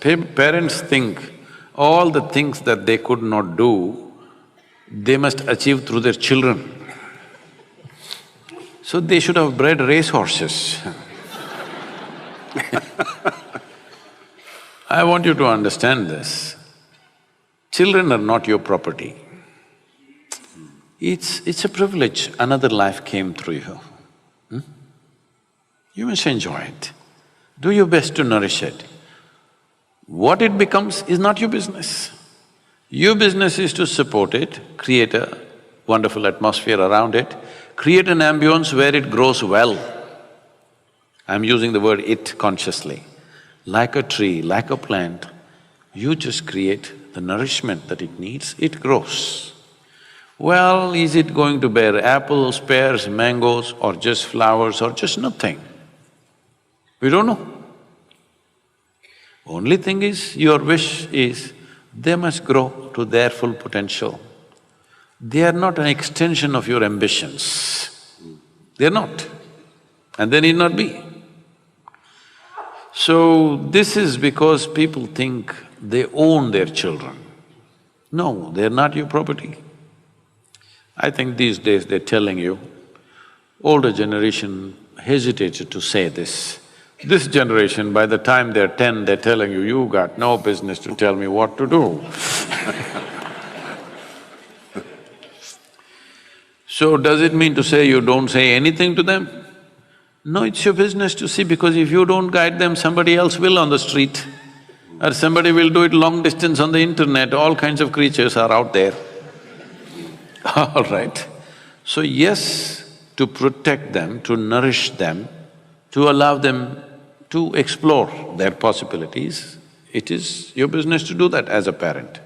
Parents think all the things that they could not do, they must achieve through their children. So they should have bred racehorses. I want you to understand this. Children are not your property. It's a privilege, another life came through you. You must enjoy it. Do your best to nourish it. What it becomes is not your business. Your business is to support it, create a wonderful atmosphere around it, create an ambience where it grows well. I'm using the word it consciously. Like a tree, like a plant, you just create the nourishment that it needs, it grows. Well, is it going to bear apples, pears, mangoes, or just flowers, or just nothing? We don't know. Only thing is, your wish is, they must grow to their full potential. They are not an extension of your ambitions. They're not, and they need not be. So, this is because people think they own their children. No, they're not your property. I think these days they're telling you, older generation hesitated to say this. This generation, by the time they're 10, they're telling you, you got no business to tell me what to do. So does it mean to say you don't say anything to them? No, it's your business to see, because if you don't guide them, somebody else will on the street, or somebody will do it long distance on the internet, all kinds of creatures are out there. All right. So yes, to protect them, to nourish them, to allow them to explore their possibilities, it is your business to do that as a parent.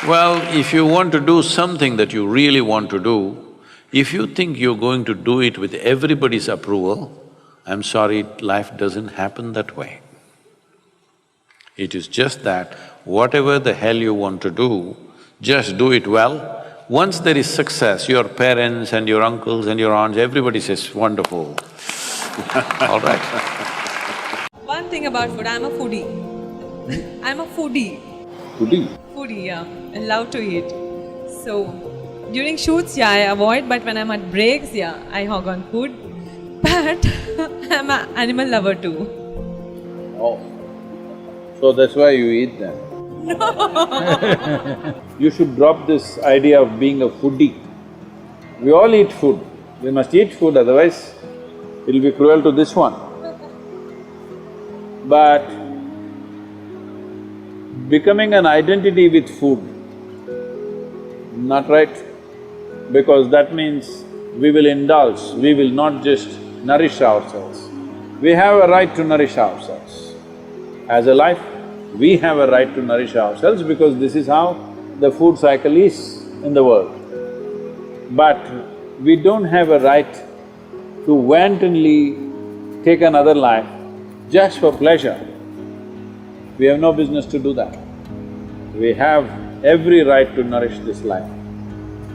Well, if you want to do something that you really want to do, if you think you're going to do it with everybody's approval, I'm sorry, life doesn't happen that way. It is just that whatever the hell you want to do, just do it well. Once there is success, your parents and your uncles and your aunts, everybody says, wonderful. All right. One thing about food, I'm a foodie. I'm a foodie. Foodie? Foodie, yeah. I love to eat. So, during shoots, yeah, I avoid, but when I'm at breaks, yeah, I hog on food. But I'm an animal lover too. Oh, so that's why you eat them? No. You should drop this idea of being a foodie. We all eat food. We must eat food, otherwise it'll be cruel to this one. But becoming an identity with food, not right, because that means we will indulge, we will not just nourish ourselves. We have a right to nourish ourselves. As a life, we have a right to nourish ourselves because this is how the food cycle is in the world. But we don't have a right to wantonly take another life just for pleasure. We have no business to do that. We have every right to nourish this life,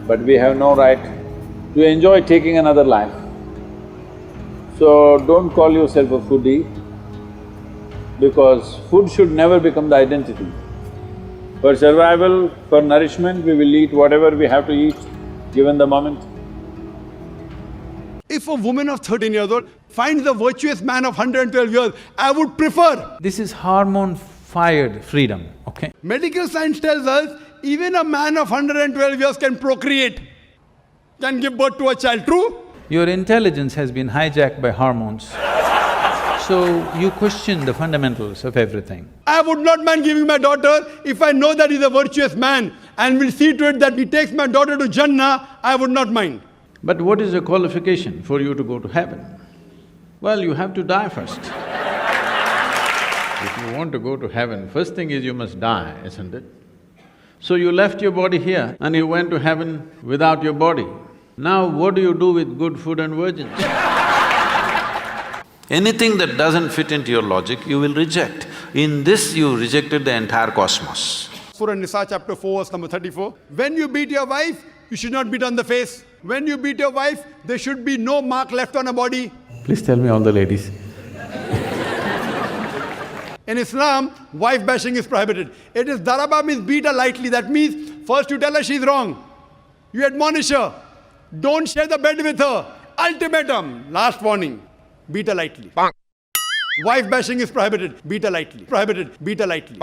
but we have no right to enjoy taking another life. So don't call yourself a foodie, because food should never become the identity. For survival, for nourishment, we will eat whatever we have to eat, given the moment. If a woman of 13 years old finds a virtuous man of 112 years, I would prefer. This is hormone-fired freedom, okay? Medical science tells us even a man of 112 years can procreate, can give birth to a child, true? Your intelligence has been hijacked by hormones. So you question the fundamentals of everything. I would not mind giving my daughter if I know that he's a virtuous man and will see to it that he takes my daughter to Jannah, I would not mind. But what is the qualification for you to go to heaven? Well, you have to die first. If you want to go to heaven, first thing is you must die, isn't it? So you left your body here and you went to heaven without your body. Now what do you do with good food and virgins? Anything that doesn't fit into your logic, you will reject. In this, you rejected the entire cosmos. Surah Nisa chapter 4 verse number 34. When you beat your wife, you should not beat on the face. When you beat your wife, there should be no mark left on her body. Please tell me all the ladies. In Islam, wife bashing is prohibited. It is daraba means beat her lightly. That means first you tell her she's wrong. You admonish her. Don't share the bed with her. Ultimatum. Last warning. Beat her lightly. Wife bashing is prohibited. Beat her lightly. Prohibited. Beat her lightly.